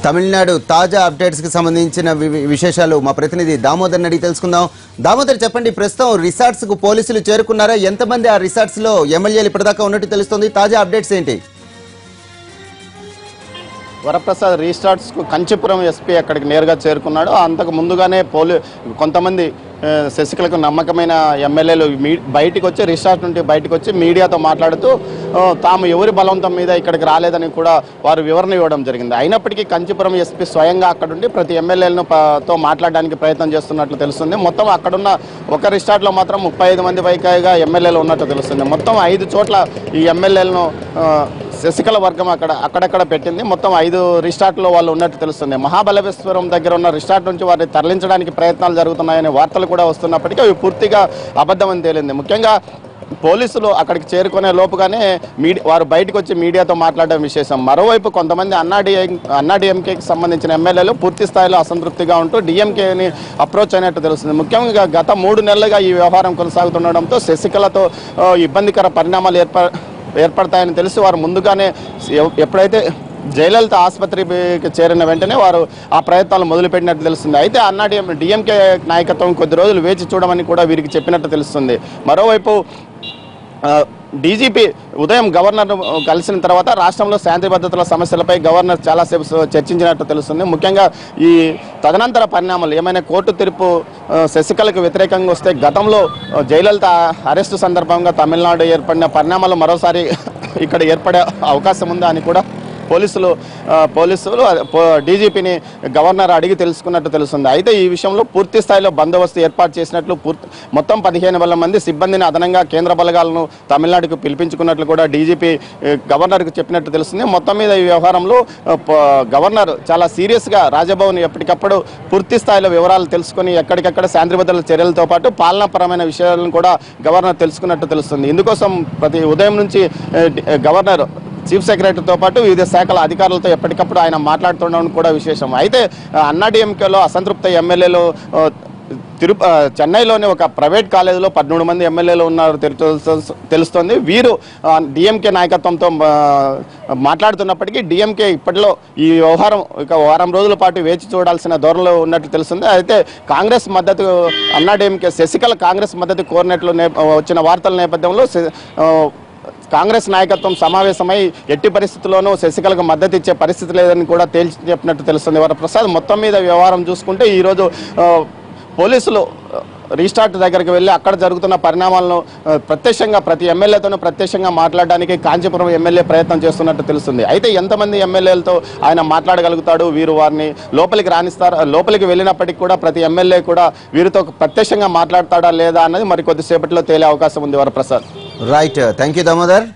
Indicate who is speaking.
Speaker 1: తమిళనాడు తాజా అప్డేట్స్ కి సంబంధించిన విశేషాలు మా ప్రతినిధి దామోదర్ అడిగి తెలుసుకుందాం. దామోదర్, చెప్పండి, ప్రస్తుతం రిసార్ట్స్ కు పోలీసులు చేరుకున్నారా? ఎంతమంది ఆ రిసార్ట్స్ లో ఎమ్మెల్యేలు ఇప్పటిదాకా ఉన్నట్టు తెలుస్తుంది? తాజా అప్డేట్స్ ఏంటి?
Speaker 2: వరప్రసాద్, రిసార్ట్స్ కు కంచిపురం ఎస్పీ అక్కడికి నేరుగా చేరుకున్నాడు. అంతకు ముందుగానే కొంతమంది శశికళకు నమ్మకమైన ఎమ్మెల్యేలు బయటికి వచ్చి రిసార్ట్ నుండి బయటకు వచ్చి మీడియాతో మాట్లాడుతూ తాము ఎవరి బలవంతం మీద ఇక్కడికి రాలేదని కూడా వారు వివరణ ఇవ్వడం జరిగింది. అయినప్పటికీ కంచిపురం ఎస్పీ స్వయంగా అక్కడుండి ప్రతి ఎమ్మెల్యేలను తో మాట్లాడడానికి ప్రయత్నం చేస్తున్నట్లు తెలుస్తుంది. మొత్తం అక్కడున్న ఒక రిసార్ట్లో మాత్రం 35 మంది పైగా ఎమ్మెల్యేలు ఉన్నట్టు తెలుస్తుంది. మొత్తం 5 చోట్ల ఈ ఎమ్మెల్యేలను శశికళ వర్గం అక్కడక్కడ పెట్టింది. మొత్తం 5 రిసార్ట్లో వాళ్ళు ఉన్నట్టు తెలుస్తుంది. మహాబలేశ్వరం దగ్గర ఉన్న రిసార్ట్ నుంచి వారిని తరలించడానికి ప్రయత్నాలు జరుగుతున్నాయనే వార్తలు కూడా వస్తున్నప్పటికీ అవి పూర్తిగా అబద్ధమని తేలింది. ముఖ్యంగా పోలీసులు అక్కడికి చేరుకునే లోపుగానే వారు బయటకు వచ్చి మీడియాతో మాట్లాడడం విశేషం. మరోవైపు కొంతమంది అన్నాడీఎంకేకి సంబంధించిన ఎమ్మెల్యేలు పూర్తి స్థాయిలో అసంతృప్తిగా ఉంటూ డిఎంకేని అప్రోచ్ అయినట్టు తెలుస్తుంది. ముఖ్యంగా గత 3 నెలలుగా ఈ వ్యవహారం కొనసాగుతుండడంతో శశికళతో ఇబ్బందికర పరిణామాలు ఏర్పడతాయని తెలిసి వారు ముందుగానే ఎప్పుడైతే జయలలిత ఆసుపత్రికి చేరిన వెంటనే వారు ఆ ప్రయత్నాలు మొదలుపెట్టినట్టు తెలుస్తుంది. అయితే డిఎంకే నాయకత్వం కొద్ది రోజులు వేచి చూడమని కూడా వీరికి చెప్పినట్టు తెలుస్తుంది. మరోవైపు డీజీపీ ఉదయం గవర్నర్ కలిసిన తర్వాత రాష్ట్రంలో శాంతి భద్రతల సమస్యలపై గవర్నర్ చాలాసేపు చర్చించినట్టు తెలుస్తుంది. ముఖ్యంగా ఈ తదనంతర పరిణామాలు ఏమైనా కోర్టు తీర్పు శశికళకు వ్యతిరేకంగా వస్తే గతంలో జయలలిత అరెస్టు సందర్భంగా తమిళనాడు ఏర్పడిన పరిణామాలు మరోసారి ఇక్కడ ఏర్పడే అవకాశం ఉందా అని కూడా పోలీసులు డీజీపీని గవర్నర్ అడిగి తెలుసుకున్నట్టు తెలుస్తుంది. అయితే ఈ విషయంలో పూర్తి స్థాయిలో బందోబస్తు ఏర్పాటు చేసినట్లు మొత్తం 15,000 మంది సిబ్బందిని అదనంగా కేంద్ర బలగాలను తమిళనాడుకు పిలిపించుకున్నట్లు కూడా డీజీపీ గవర్నర్కు చెప్పినట్టు తెలుస్తుంది. మొత్తం మీద ఈ వ్యవహారంలో గవర్నర్ చాలా సీరియస్గా రాజభవన్ ఎప్పటికప్పుడు పూర్తి స్థాయిలో వివరాలు తెలుసుకుని ఎక్కడికక్కడ శాంతి భద్రతల చర్యలతో పాటు పాలనాపరమైన విషయాలను కూడా గవర్నర్ తెలుసుకున్నట్టు తెలుస్తుంది. ఇందుకోసం ప్రతి ఉదయం నుంచి గవర్నర్ చీఫ్ సెక్రటరీతో పాటు వివిధ శాఖల అధికారులతో ఎప్పటికప్పుడు ఆయన మాట్లాడుతుండడం కూడా విశేషం. అయితే అన్నాడీఎంకేలో అసంతృప్త ఎమ్మెల్యేలు చెన్నైలోని ఒక ప్రైవేట్ కాలేజీలో 13 మంది ఎమ్మెల్యేలు ఉన్నారు తెలుస్తోంది. వీరు డిఎంకే నాయకత్వంతో మాట్లాడుతున్నప్పటికీ డిఎంకే ఇప్పటిలో ఈ వ్యవహారం ఒక వారం రోజుల పాటు వేచి చూడాల్సిన ధోరణిలో ఉన్నట్లు తెలుస్తుంది. అయితే కాంగ్రెస్ మద్దతు అన్నాడీఎంకే శశికళ కాంగ్రెస్ మద్దతు కోరినట్లు వచ్చిన వార్తల నేపథ్యంలో కాంగ్రెస్ నాయకత్వం సమావేశమై ఎట్టి పరిస్థితుల్లోనూ శశికళకు మద్దతు ఇచ్చే పరిస్థితి లేదని కూడా తేల్చి చెప్పినట్టు తెలుస్తుంది. వరప్రసాద్, మొత్తం మీద వ్యవహారం చూసుకుంటే ఈరోజు పోలీసులు రీస్టార్ట్ దగ్గరికి వెళ్ళి అక్కడ జరుగుతున్న పరిణామాలను ప్రత్యక్షంగా ప్రతి ఎమ్మెల్యేతోనూ ప్రత్యక్షంగా మాట్లాడడానికి కాంచీపురం ఎమ్మెల్యే ప్రయత్నం చేస్తున్నట్టు తెలుస్తుంది. అయితే ఎంతమంది ఎమ్మెల్యేలతో ఆయన మాట్లాడగలుగుతాడు, వీరు వారిని లోపలికి రాణిస్తారు, లోపలికి వెళ్ళినప్పటికీ కూడా ప్రతి ఎమ్మెల్యే కూడా వీరితో ప్రత్యక్షంగా మాట్లాడతాడా లేదా అన్నది మరి కొద్దిసేపట్లో తేలే అవకాశం ఉంది. Varaprasad,
Speaker 1: right, thank you Damodar.